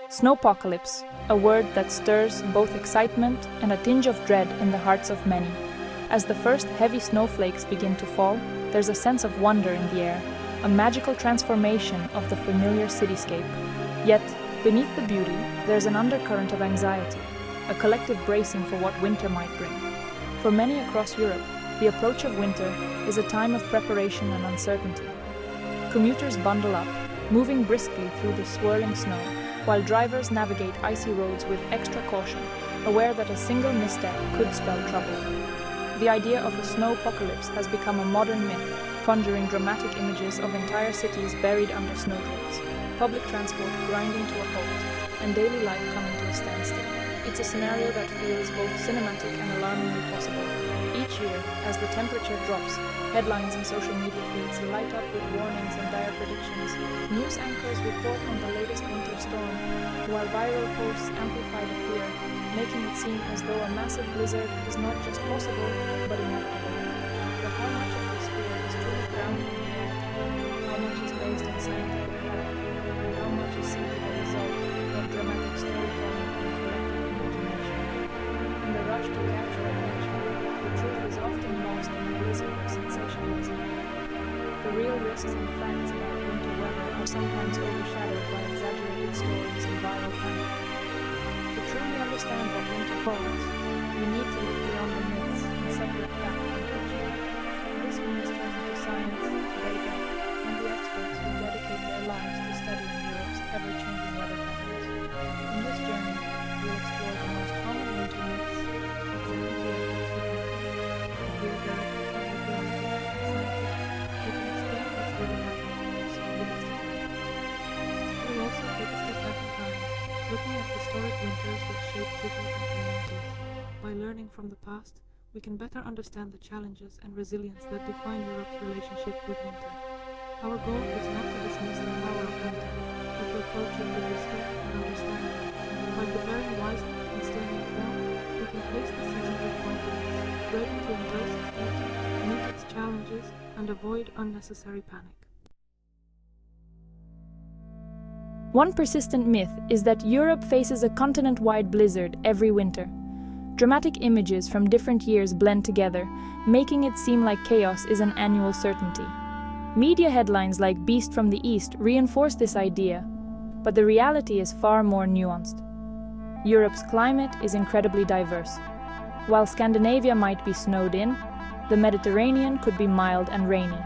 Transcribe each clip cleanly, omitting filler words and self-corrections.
Snowpocalypse, a word that stirs both excitement and a tinge of dread in the hearts of many. As the first heavy snowflakes begin to fall, there's a sense of wonder in the air, a magical transformation of the familiar cityscape. Yet, beneath the beauty, there's an undercurrent of anxiety, a collective bracing for what winter might bring. For many across Europe, the approach of winter is a time of preparation and uncertainty. Commuters bundle up, moving briskly through the swirling snow, while drivers navigate icy roads with extra caution, aware that a single misstep could spell trouble. The idea of a snowpocalypse has become a modern myth, conjuring dramatic images of entire cities buried under snowdrifts, public transport grinding to a halt, and daily life coming to a standstill. It's a scenario that feels both cinematic and alarmingly possible. Each year, as the temperature drops, headlines and social media feeds light up with warnings and dire predictions. News anchors report on the latest winter storm, while viral posts amplify the fear, making it seem as though a massive blizzard is not just possible, but inevitable. But how much of this fear is truly grounded in reality? How much is based on scientific fact? And how much is simply the result of dramatic storytelling and collective imagination? In the rush to capture attention, the truth is often lost in the blizzard of sensationalism. The real risks and facts about winter weather are sometimes overshadowed by exaggerated stories and viral panic. To truly understand what winter holds, we need to look beyond the myths and separate fact from fiction. This means turning to science, data, and the experts who dedicate their lives to studying Europe's ever-changing weather patterns. In this journey, we'll explore the most common winter myths, examine the evidence behind them, and hear directly from meteorologists and scientists who can explain what's really happening so demystified. We'll also take a step back in time, looking at historic winters that shape cities and communities. By learning from the past, we can better understand the challenges and resilience that define Europe's relationship with winter. Our goal is not to dismiss the power of winter, but to approach it with respect and understanding. By preparing wisely and staying informed, we can face the season with confidence, ready to embrace its beauty, meet its challenges, and avoid unnecessary panic. One persistent myth is that Europe faces a continent-wide blizzard every winter. Dramatic images from different years blend together, making it seem like chaos is an annual certainty. Media headlines like Beast from the East reinforce this idea, but the reality is far more nuanced. Europe's climate is incredibly diverse. While Scandinavia might be snowed in, the Mediterranean could be mild and rainy.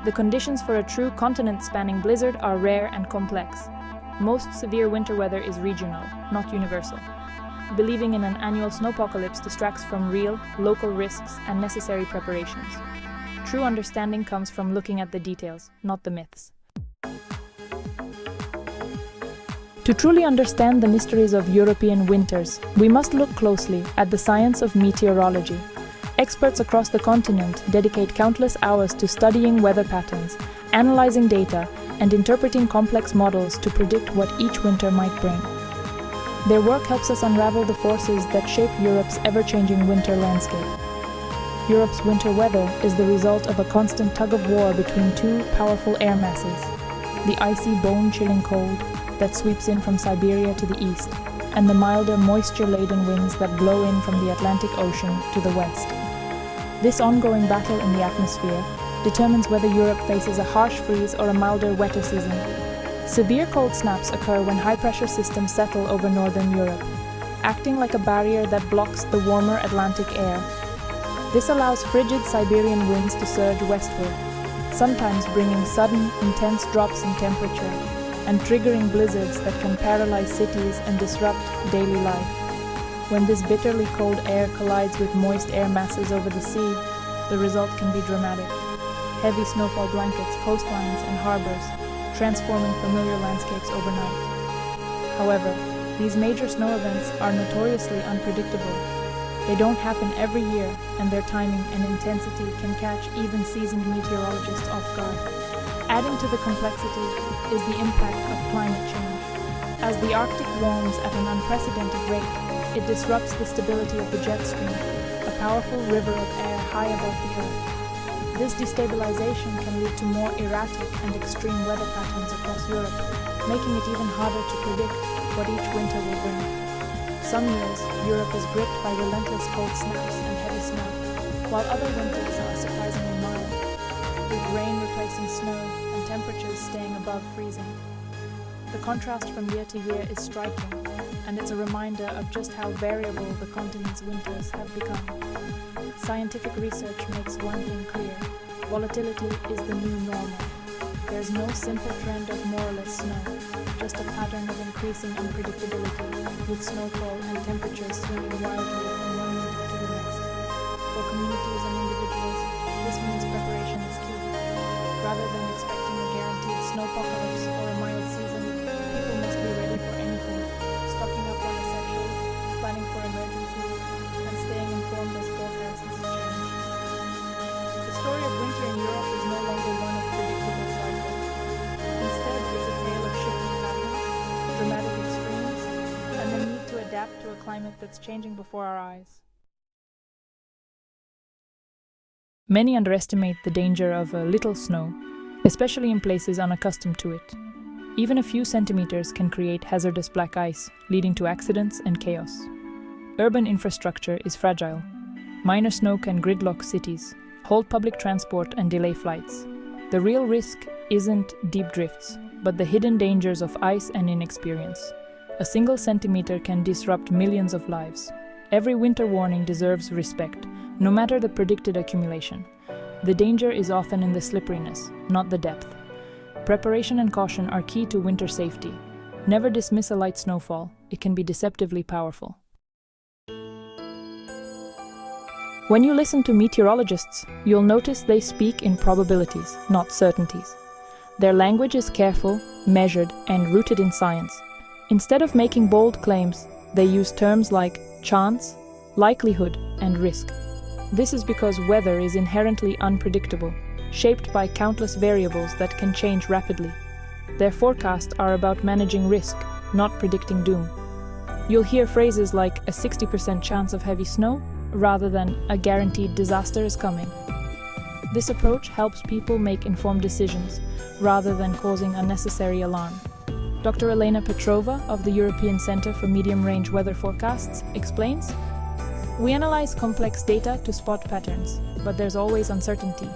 The conditions for a true continent-spanning blizzard are rare and complex. Most severe winter weather is regional, not universal. Believing in an annual snowpocalypse distracts from real, local risks and necessary preparations. True understanding comes from looking at the details, not the myths. To truly understand the mysteries of European winters, we must look closely at the science of meteorology. Experts across the continent dedicate countless hours to studying weather patterns, analyzing data, and interpreting complex models to predict what each winter might bring. Their work helps us unravel the forces that shape Europe's ever-changing winter landscape. Europe's winter weather is the result of a constant tug-of-war between two powerful air masses: the icy, bone-chilling cold that sweeps in from Siberia to the east, and the milder, moisture-laden winds that blow in from the Atlantic Ocean to the west. This ongoing battle in the atmosphere determines whether Europe faces a harsh freeze or a milder, wetter season. Severe cold snaps occur when high-pressure systems settle over northern Europe, acting like a barrier that blocks the warmer Atlantic air. This allows frigid Siberian winds to surge westward, sometimes bringing sudden, intense drops in temperature and triggering blizzards that can paralyze cities and disrupt daily life. When this bitterly cold air collides with moist air masses over the sea, the result can be dramatic. Heavy snowfall blankets coastlines and harbors, transforming familiar landscapes overnight. However, these major snow events are notoriously unpredictable. They don't happen every year, and their timing and intensity can catch even seasoned meteorologists off guard. Adding to the complexity is the impact of climate change. As the Arctic warms at an unprecedented rate, it disrupts the stability of the jet stream, a powerful river of air high above the Earth. This destabilization can lead to more erratic and extreme weather patterns across Europe, making it even harder to predict what each winter will bring. Some years, Europe is gripped by relentless cold snaps and heavy snow, while other winters are surprisingly mild, with rain replacing snow and temperatures staying above freezing. The contrast from year to year is striking, and it's a reminder of just how variable the continent's winters have become. Scientific research makes one thing clear: volatility is the new normal. There's no simple trend of more or less snow, just a pattern of increasing unpredictability, with snowfall and temperatures swinging wildly from one winter to the next. For communities and individuals, this means preparation is key. Rather than expecting a guaranteed snowpocalypse or a mild season, people must be ready for anything, stocking up on essentials, planning for emergencies, and staying informed as forecasts change. The story of winter in Europe is no longer one of predictable cycles. Instead, it's a tale of shifting patterns, dramatic extremes, and the need to adapt to a climate that's changing before our eyes. Many underestimate the danger of a little snow, especially in places unaccustomed to it. Even a few centimeters can create hazardous black ice, leading to accidents and chaos. Urban infrastructure is fragile. Minor snow can gridlock cities, hold public transport and delay flights. The real risk isn't deep drifts, but the hidden dangers of ice and inexperience. A single centimeter can disrupt millions of lives. Every winter warning deserves respect, no matter the predicted accumulation. The danger is often in the slipperiness, not the depth. Preparation and caution are key to winter safety. Never dismiss a light snowfall; it can be deceptively powerful. When you listen to meteorologists, you'll notice they speak in probabilities, not certainties. Their language is careful, measured, and rooted in science. Instead of making bold claims, they use terms like chance, likelihood, and risk. This is because weather is inherently unpredictable, shaped by countless variables that can change rapidly. Their forecasts are about managing risk, not predicting doom. You'll hear phrases like a 60% chance of heavy snow, rather than a guaranteed disaster is coming. This approach helps people make informed decisions, rather than causing unnecessary alarm. Dr. Elena Petrova of the European Centre for Medium-Range Weather Forecasts explains, "We analyze complex data to spot patterns, but there's always uncertainty.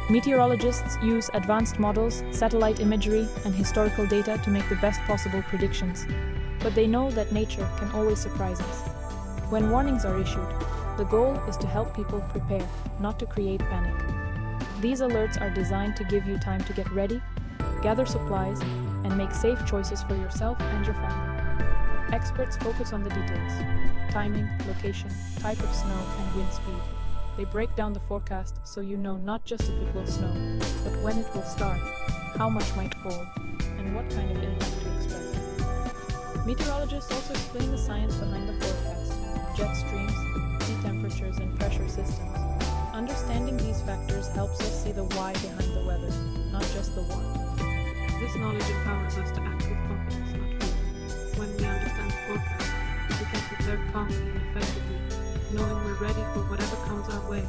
Meteorologists use advanced models, satellite imagery, and historical data to make the best possible predictions. But they know that nature can always surprise us. When warnings are issued, the goal is to help people prepare, not to create panic. These alerts are designed to give you time to get ready, gather supplies, and make safe choices for yourself and your family." Experts focus on the details: timing, location, type of snow, and wind speed. They break down the forecast so you know not just if it will snow, but when it will start, how much might fall, and what kind of impact to expect. Meteorologists also explain the science behind the forecast: jet streams, sea temperatures, and pressure systems. Understanding these factors helps us see the why behind the weather, not just the what. This knowledge empowers us to act with confidence, not fear. When we understand the forecast, we can prepare calmly and effectively, knowing we're ready for whatever comes our way.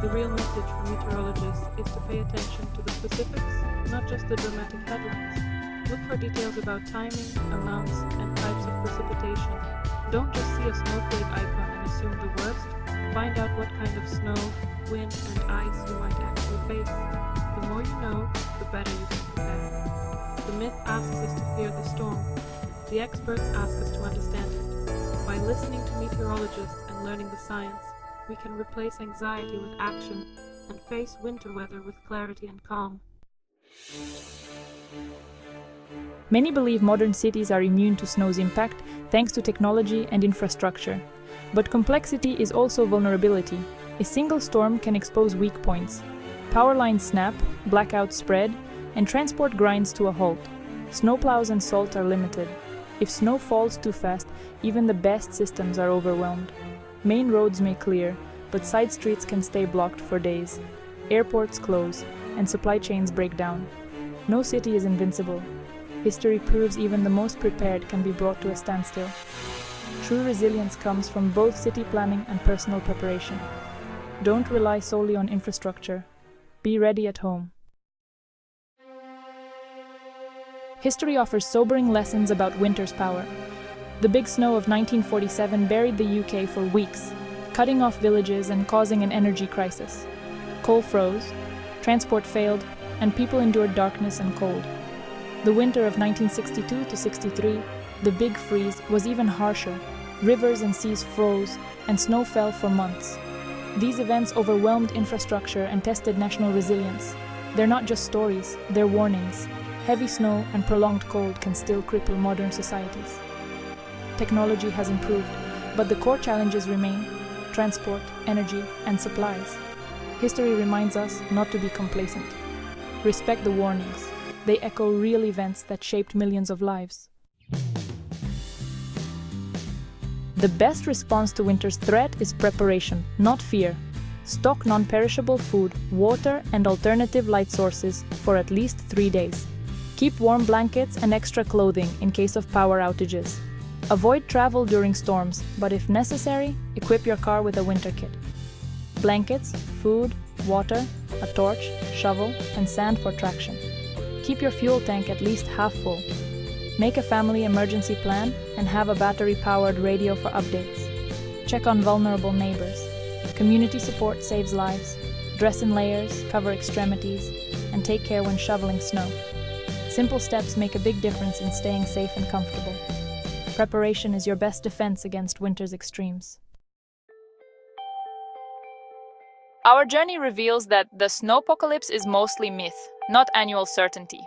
The real message for meteorologists is to pay attention to the specifics, not just the dramatic headlines. Look for details about timing, amounts, and types of precipitation. Don't just see a snowflake icon and assume the worst. Find out what kind of snow, wind, and ice you might actually face. The more you know, the better you can prepare. The myth asks us to fear the storm. The experts ask us to understand it. By listening to meteorologists and learning the science, we can replace anxiety with action and face winter weather with clarity and calm. Many believe modern cities are immune to snow's impact thanks to technology and infrastructure. But complexity is also vulnerability. A single storm can expose weak points. Power lines snap, blackouts spread, and transport grinds to a halt. Snowplows and salt are limited. If snow falls too fast, even the best systems are overwhelmed. Main roads may clear, but side streets can stay blocked for days. Airports close, and supply chains break down. No city is invincible. History proves even the most prepared can be brought to a standstill. True resilience comes from both city planning and personal preparation. Don't rely solely on infrastructure. Be ready at home. History offers sobering lessons about winter's power. The big snow of 1947 buried the UK for weeks, cutting off villages and causing an energy crisis. Coal froze, transport failed, and people endured darkness and cold. The winter of 1962 to 63, the big freeze, was even harsher. Rivers and seas froze, and snow fell for months. These events overwhelmed infrastructure and tested national resilience. They're not just stories, they're warnings. Heavy snow and prolonged cold can still cripple modern societies. Technology has improved, but the core challenges remain: transport, energy, and supplies. History reminds us not to be complacent. Respect the warnings. They echo real events that shaped millions of lives. The best response to winter's threat is preparation, not fear. Stock non-perishable food, water, and alternative light sources for at least 3 days. Keep warm blankets and extra clothing in case of power outages. Avoid travel during storms, but if necessary, equip your car with a winter kit. Blankets, food, water, a torch, shovel, and sand for traction. Keep your fuel tank at least half full. Make a family emergency plan and have a battery-powered radio for updates. Check on vulnerable neighbors. Community support saves lives. Dress in layers, cover extremities, and take care when shoveling snow. Simple steps make a big difference in staying safe and comfortable. Preparation is your best defense against winter's extremes. Our journey reveals that the snowpocalypse is mostly myth, not annual certainty.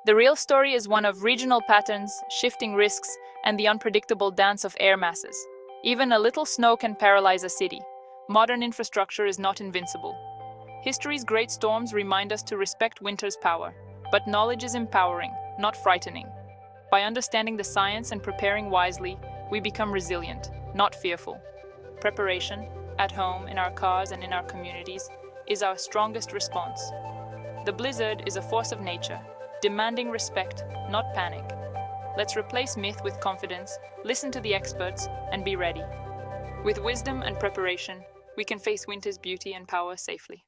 The real story is one of regional patterns, shifting risks, and the unpredictable dance of air masses. Even a little snow can paralyze a city. Modern infrastructure is not invincible. History's great storms remind us to respect winter's power, but knowledge is empowering, not frightening. By understanding the science and preparing wisely, we become resilient, not fearful. Preparation, at home, in our cars, and in our communities, is our strongest response. The blizzard is a force of nature, demanding respect, not panic. Let's replace myth with confidence, listen to the experts, and be ready. With wisdom and preparation, we can face winter's beauty and power safely.